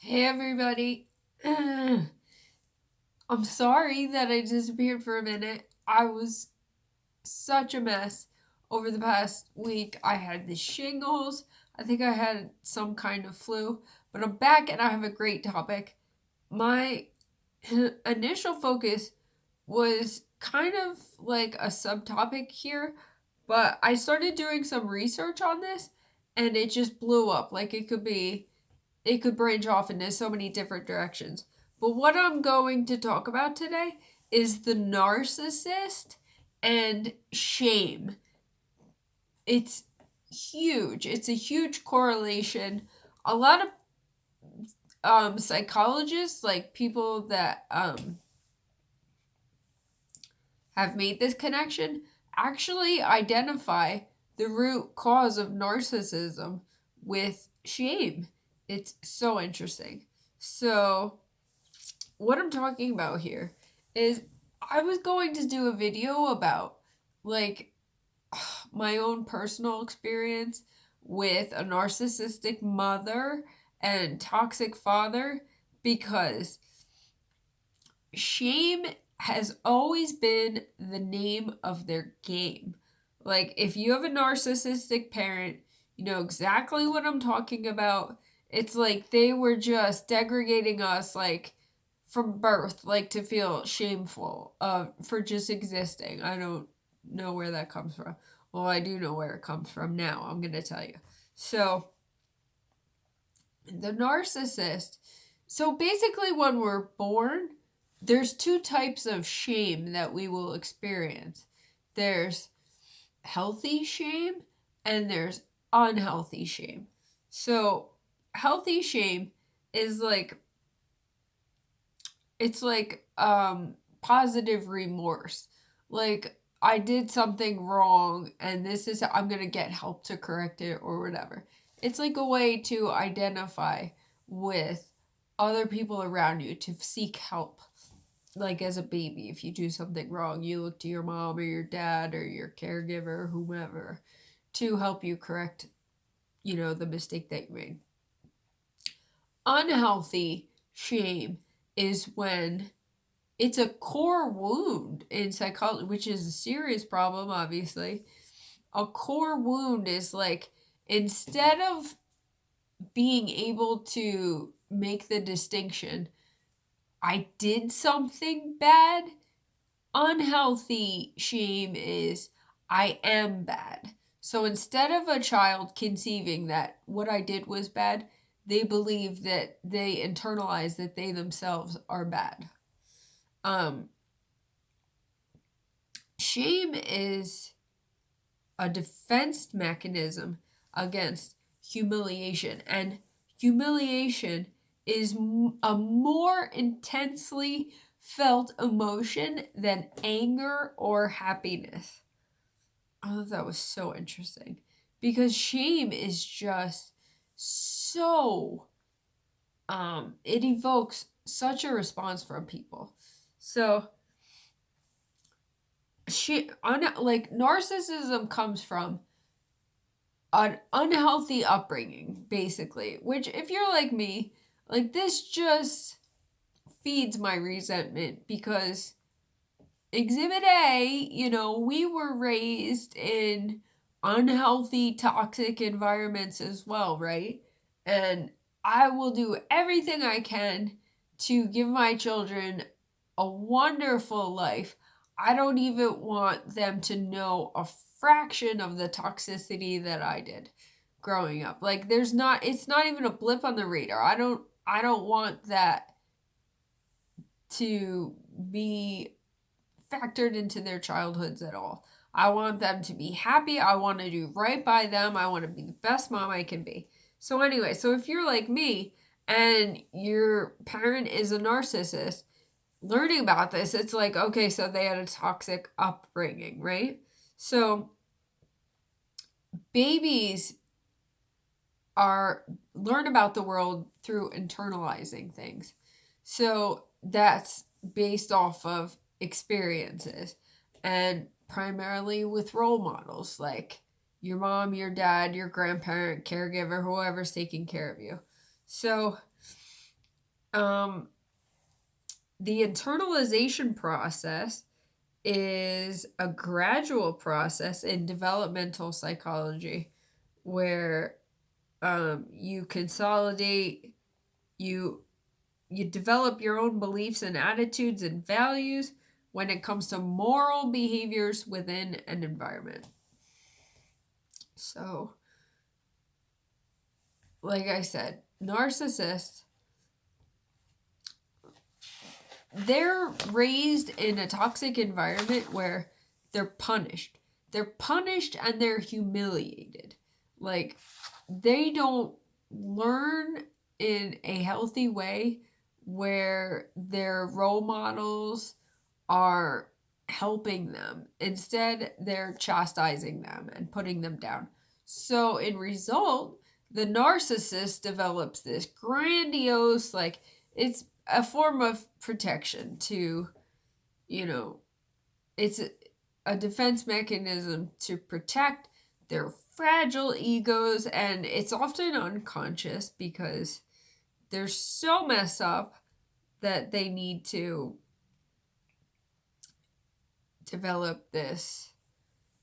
Hey everybody. I'm sorry that I disappeared for a minute. I was such a mess over the past week. I had the shingles. I think I had some kind of flu, but I'm back and I have a great topic. My initial focus was kind of like a subtopic here, but I started doing some research on this and it just blew up. Like it could branch off into so many different directions. But what I'm going to talk about today is the narcissist and shame. It's huge. It's a huge correlation. A lot of psychologists, like people that have made this connection, actually identify the root cause of narcissism with shame. It's so interesting. So, what I'm talking about here is I was going to do a video about like my own personal experience with a narcissistic mother and toxic father because shame has always been the name of their game. Like, if you have a narcissistic parent, you know exactly what I'm talking about. It's like they were just degrading us, like, from birth, like, to feel shameful for just existing. I don't know where that comes from. Well, I do know where it comes from now. I'm going to tell you. So, the narcissist. So, basically, when we're born, there's two types of shame that we will experience. There's healthy shame and there's unhealthy shame. So, healthy shame is like it's like positive remorse. Like I did something wrong and this is I'm going to get help to correct it or whatever. It's like a way to identify with other people around you to seek help. Like as a baby, if you do something wrong, you look to your mom or your dad or your caregiver or whomever to help you correct, the mistake that you made. Unhealthy shame is when it's a core wound in psychology, which is a serious problem, obviously. A core wound is like instead of being able to make the distinction, I did something bad, unhealthy shame is I am bad. So instead of a child conceiving that what I did was bad, they believe that they internalize that they themselves are bad. Um, Shame is a defense mechanism against humiliation, and humiliation is a more intensely felt emotion than anger or happiness. I thought that was so interesting because shame is just so it evokes such a response from people. So like narcissism comes from an unhealthy upbringing, basically, which if you're like me, like this just feeds my resentment because exhibit A, we were raised in unhealthy, toxic environments as well, right? And I will do everything I can to give my children a wonderful life. I don't even want them to know a fraction of the toxicity that I did growing up. Like it's not even a blip on the radar. I don't want that to be factored into their childhoods at all. I want them to be happy. I want to do right by them. I want to be the best mom I can be. So, anyway, so if you're like me and your parent is a narcissist, learning about this, it's like, okay, so they had a toxic upbringing, right? So, babies learn about the world through internalizing things. So, that's based off of experiences and primarily with role models like your mom, your dad, your grandparent, caregiver, whoever's taking care of you. So Um, the internalization process is a gradual process in developmental psychology where you consolidate, you develop your own beliefs and attitudes and values when it comes to moral behaviors within an environment. So, like I said, narcissists, they're raised in a toxic environment where they're punished. They're punished and they're humiliated. Like, they don't learn in a healthy way where their role models are helping them. Instead, they're chastising them and putting them down. So, in result, the narcissist develops this grandiose, like, it's a form of protection to, it's a defense mechanism to protect their fragile egos, and it's often unconscious because they're so messed up that they need to develop this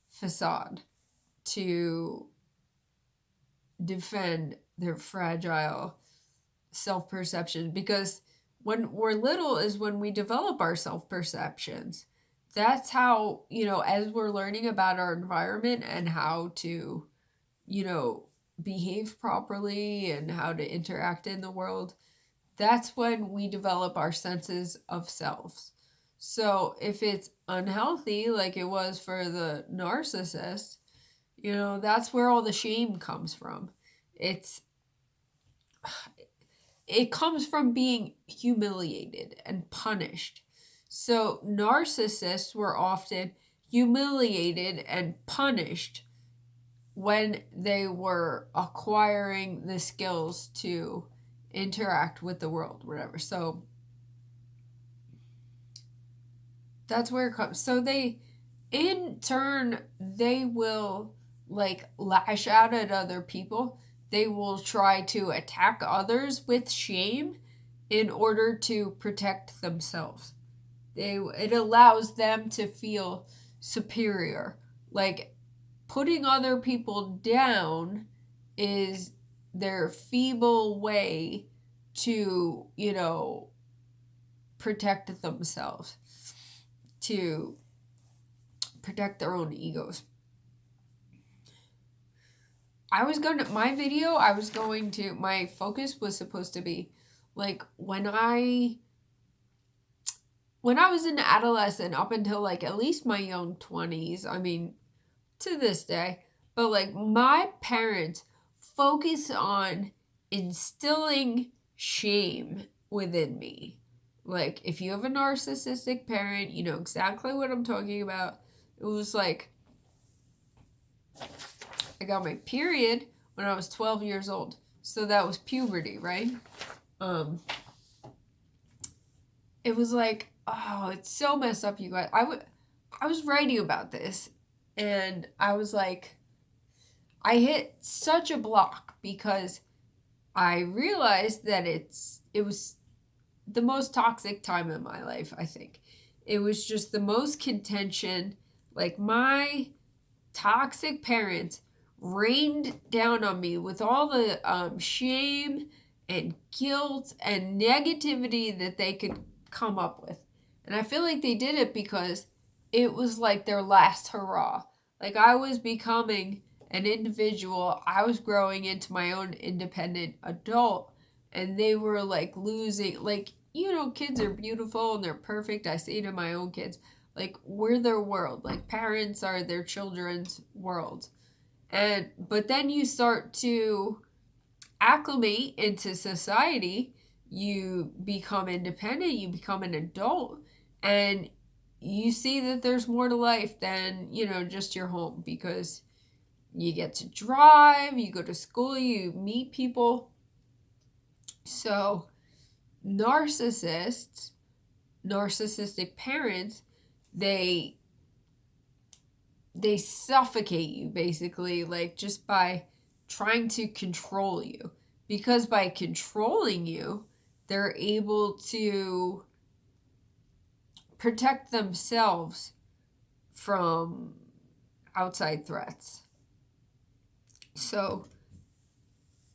facade to defend their fragile self-perception, because when we're little is when we develop our self-perceptions. That's how, as we're learning about our environment and how to, behave properly and how to interact in the world, that's when we develop our senses of selves. So if it's unhealthy, like it was for the narcissist, that's where all the shame comes from. It comes from being humiliated and punished. So narcissists were often humiliated and punished when they were acquiring the skills to interact with the world, whatever. So that's where it comes. So in turn, they will like lash out at other people. They will try to attack others with shame in order to protect themselves. It allows them to feel superior. Like, putting other people down is their feeble way to, protect themselves, to protect their own egos. My focus was supposed to be like when I was an adolescent up until like at least my young 20s, I mean, to this day, but like my parents focus on instilling shame within me. Like, if you have a narcissistic parent, you know exactly what I'm talking about. It was like, I got my period when I was 12 years old. So that was puberty, right? It was like, oh, it's so messed up, you guys. I was writing about this, and I was like, I hit such a block because I realized that it was the most toxic time in my life, I think. It was just the most contention. Like, my toxic parents rained down on me with all the shame and guilt and negativity that they could come up with. And I feel like they did it because it was like their last hurrah. Like, I was becoming an individual. I was growing into my own independent adult. And they were like losing, like, kids are beautiful and they're perfect. I say to my own kids, like, we're their world. Like, parents are their children's world. But then you start to acclimate into society. You become independent, you become an adult, and you see that there's more to life than, just your home, because you get to drive, you go to school, you meet people. So narcissists, narcissistic parents, they suffocate you, basically, like, just by trying to control you. Because by controlling you, they're able to protect themselves from outside threats. So,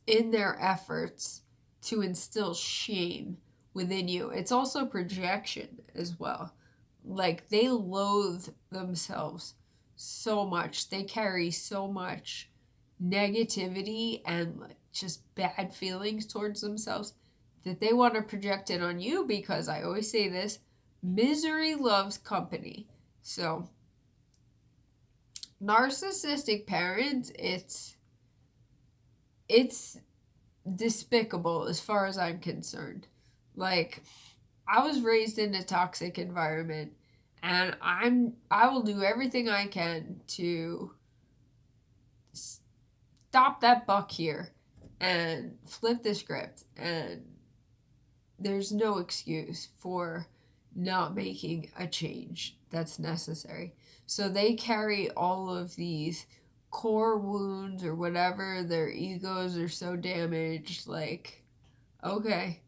in their efforts to instill shame within you, it's also projection as well. Like, they loathe themselves so much. They carry so much negativity and like just bad feelings towards themselves that they want to project it on you, because I always say this, misery loves company. So narcissistic parents, it's despicable as far as I'm concerned. Like, I was raised in a toxic environment, and I will do everything I can to stop that buck here and flip the script, and there's no excuse for not making a change that's necessary. So they carry all of these core wounds or whatever, their egos are so damaged, like, okay.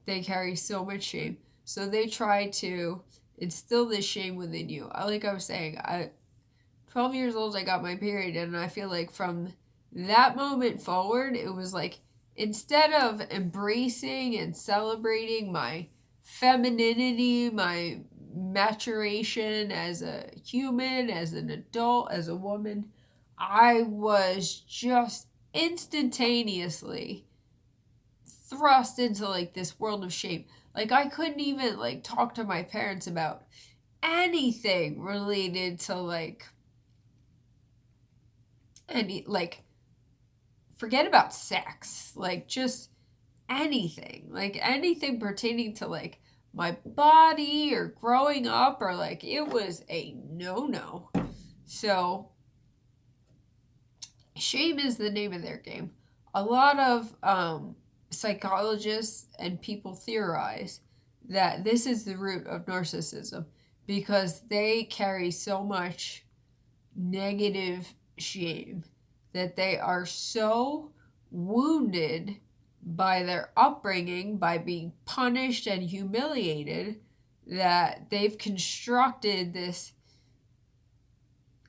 They carry so much shame. So they try to instill this shame within you. Like I was saying, 12 years old, I got my period, and I feel like from that moment forward, it was like, instead of embracing and celebrating my femininity, my maturation as a human, as an adult, as a woman, I was just instantaneously thrust into like this world of shame. Like, I couldn't even like talk to my parents about anything related to like any, like, forget about sex, like just anything, like anything pertaining to like my body or growing up, or like, it was a no. So shame is the name of their game. A lot of psychologists and people theorize that this is the root of narcissism, because they carry so much negative shame that they are so wounded by their upbringing, by being punished and humiliated, that they've constructed this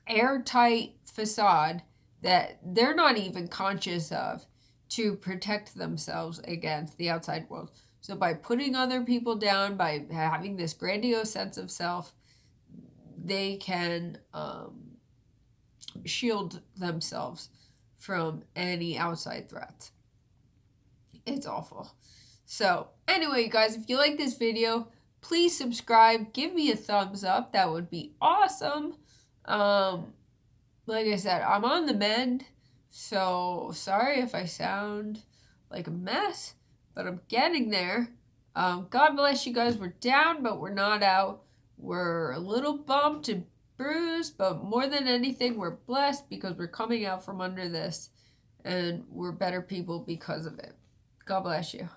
airtight facade that they're not even conscious of to protect themselves against the outside world. So by putting other people down, by having this grandiose sense of self, they can shield themselves from any outside threats. It's awful. So anyway, you guys, if you like this video, please subscribe, give me a thumbs up. That would be awesome. Like I said, I'm on the mend, so sorry if I sound like a mess, but I'm getting there. God bless you guys. We're down, but we're not out. We're a little bumped and bruised, but more than anything, we're blessed because we're coming out from under this, and we're better people because of it. God bless you.